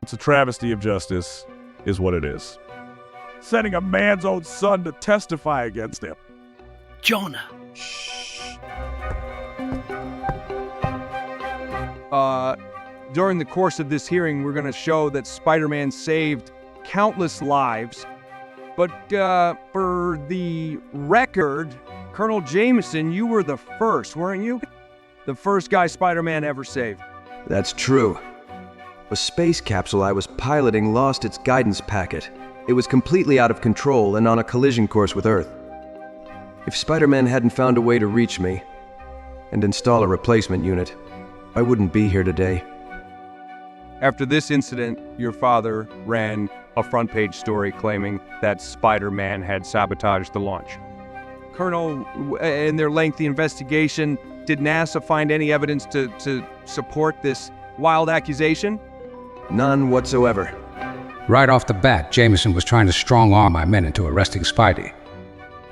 It's a travesty of justice, is what it is. Sending a man's own son to testify against him. Jonah. During the course of this hearing, we're going to show that Spider-Man saved countless lives. But for the record, Colonel Jameson, you were the first, weren't you? The first guy Spider-Man ever saved. That's true. A space capsule I was piloting lost its guidance packet. It was completely out of control and on a collision course with Earth. If Spider-Man hadn't found a way to reach me and install a replacement unit, I wouldn't be here today. After this incident, your father ran a front-page story claiming that Spider-Man had sabotaged the launch. Colonel, in their lengthy investigation, did NASA find any evidence to support this wild accusation? None whatsoever. Right off the bat, Jameson was trying to strong-arm my men into arresting Spidey.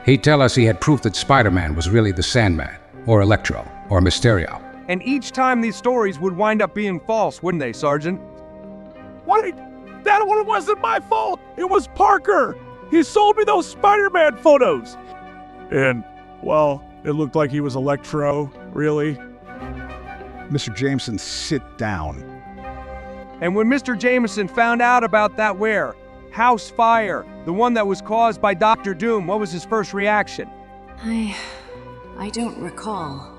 He'd tell us he had proof that Spider-Man was really the Sandman, or Electro, or Mysterio. And each time these stories would wind up being false, wouldn't they, Sergeant? Wait, that one wasn't my fault. It was Parker. He sold me those Spider-Man photos. And, well, it looked like he was Electro, really. Mr. Jameson, sit down. And when Mr. Jameson found out about that house fire, the one that was caused by Dr. Doom, what was his first reaction? I don't recall.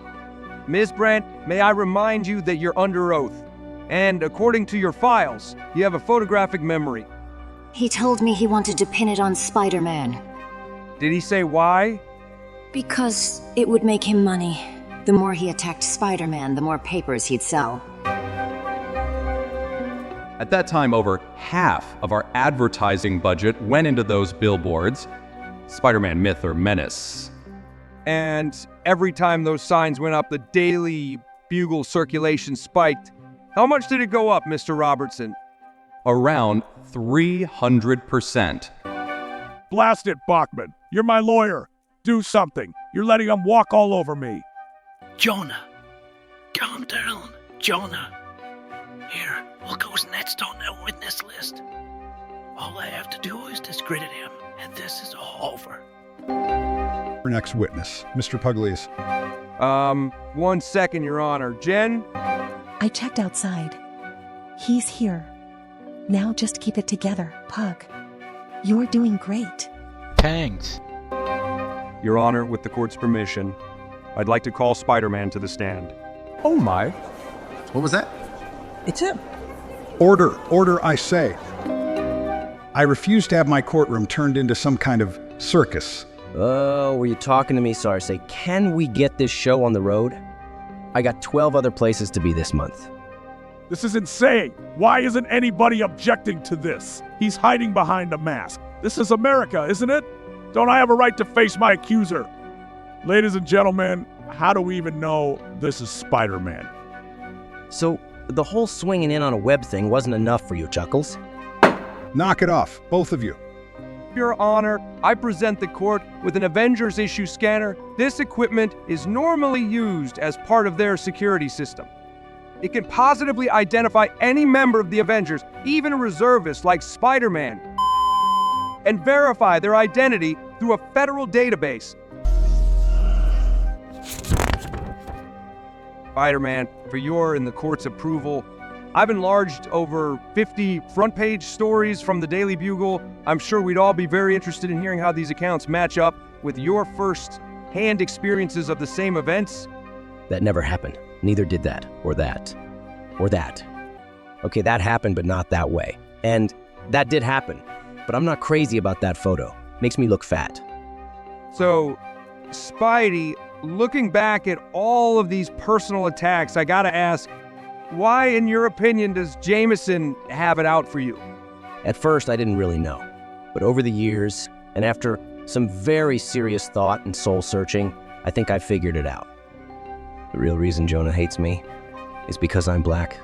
Ms. Brent, may I remind you that you're under oath. And according to your files, you have a photographic memory. He told me he wanted to pin it on Spider-Man. Did he say why? Because it would make him money. The more he attacked Spider-Man, the more papers he'd sell. At that time, over half of our advertising budget went into those billboards. Spider-Man Myth or Menace. And every time those signs went up, the Daily Bugle circulation spiked. How much did it go up, Mr. Robertson? Around 300%. Blast it, Bachman. You're my lawyer. Do something. You're letting him walk all over me. Jonah. Calm down, Jonah. Here, look who's next on the witness list. All I have to do is discredit him, and this is all over. Our next witness, Mr. Pugliese. 1 second, Your Honor. Jen? I checked outside. He's here. Now just keep it together, Pug. You're doing great. Thanks. Your Honor, with the court's permission, I'd like to call Spider-Man to the stand. Oh my. What was that? It's him. Order, I say. I refuse to have my courtroom turned into some kind of circus. Oh, were you talking to me, Sarce? Can we get this show on the road? I got 12 other places to be this month. This is insane. Why isn't anybody objecting to this? He's hiding behind a mask. This is America, isn't it? Don't I have a right to face my accuser? Ladies and gentlemen, how do we even know this is Spider-Man? So, the whole swinging in on a web thing wasn't enough for you, Chuckles? Knock it off, both of you. Your Honor, I present the court with an Avengers issue scanner. This equipment is normally used as part of their security system. It can positively identify any member of the Avengers, even a reservist like Spider-Man, and verify their identity through a federal database. Spider-Man, for your and the court's approval, I've enlarged over 50 front-page stories from the Daily Bugle. I'm sure we'd all be very interested in hearing how these accounts match up with your first-hand experiences of the same events. That never happened. Neither did that, or that, or that. Okay, that happened, but not that way. And that did happen, but I'm not crazy about that photo. Makes me look fat. So, Spidey, looking back at all of these personal attacks, I gotta ask, why, in your opinion, does Jameson have it out for you? At first, I didn't really know. But over the years, and after some very serious thought and soul-searching, I think I figured it out. The real reason Jonah hates me is because I'm black.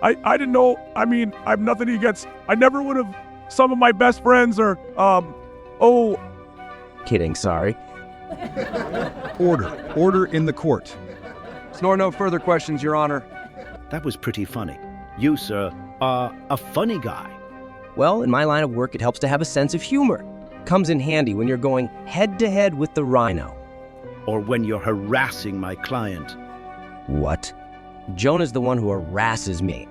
I didn't know. I mean, I have nothing against. I never would have. Some of my best friends are, Kidding, sorry. Order in the court. Nor no further questions, Your Honor. That was pretty funny. You, sir, are a funny guy. Well, in my line of work, it helps to have a sense of humor. Comes in handy when you're going head-to-head with the Rhino. Or when you're harassing my client. What? Jonah's the one who harasses me.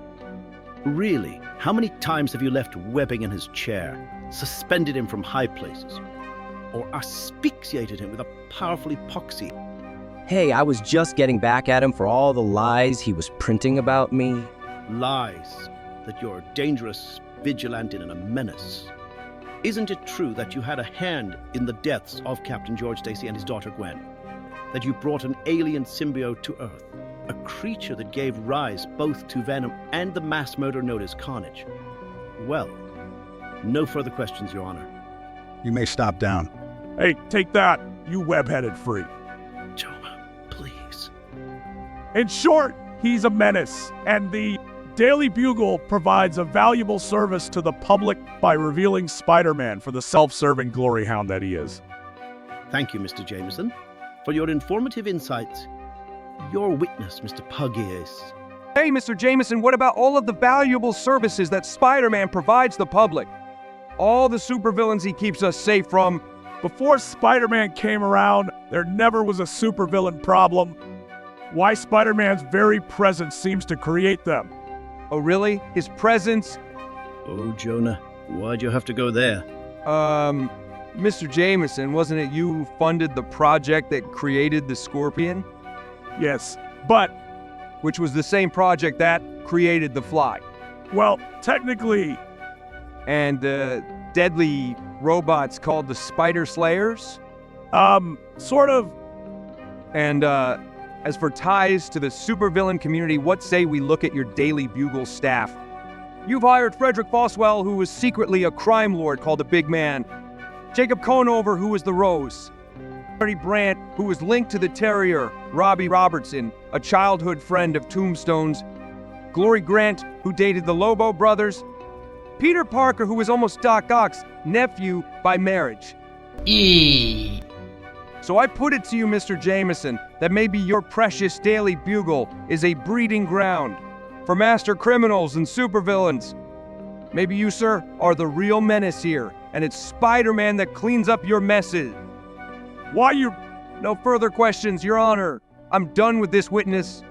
Really? How many times have you left webbing in his chair, suspended him from high places, or asphyxiated him with a powerful epoxy? Hey, I was just getting back at him for all the lies he was printing about me. Lies that you're a dangerous vigilante and a menace. Isn't it true that you had a hand in the deaths of Captain George Stacy and his daughter Gwen? That you brought an alien symbiote to Earth, a creature that gave rise both to Venom and the mass murder known as Carnage? Well, no further questions, Your Honor. You may stop down. Hey, take that, you web-headed freak. Jonah, please. In short, he's a menace, and the Daily Bugle provides a valuable service to the public by revealing Spider-Man for the self-serving glory hound that he is. Thank you, Mr. Jameson, for your informative insights. Your witness, Mr. Puggies. Hey, Mr. Jameson, what about all of the valuable services that Spider-Man provides the public? All the supervillains he keeps us safe from. Before Spider-Man came around, there never was a supervillain problem. Why Spider-Man's very presence seems to create them. Oh, really? His presence? Oh, Jonah, why'd you have to go there? Mr. Jameson, wasn't it you who funded the project that created the Scorpion? Yes, but... Which was the same project that created the Fly. Well, technically... And the deadly robots called the Spider Slayers? Sort of. And, as for ties to the supervillain community, what say we look at your Daily Bugle staff? You've hired Frederick Foswell, who was secretly a crime lord called the Big Man. Jacob Conover, who was the Rose. Bernie Brandt, who was linked to the Terrier. Robbie Robertson, a childhood friend of Tombstone's. Glory Grant, who dated the Lobo brothers. Peter Parker, who was almost Doc Ock's nephew by marriage. So I put it to you, Mr. Jameson, that maybe your precious Daily Bugle is a breeding ground for master criminals and supervillains. Maybe you, sir, are the real menace here, and it's Spider-Man that cleans up your messes. Why you... No further questions, Your Honor. I'm done with this witness.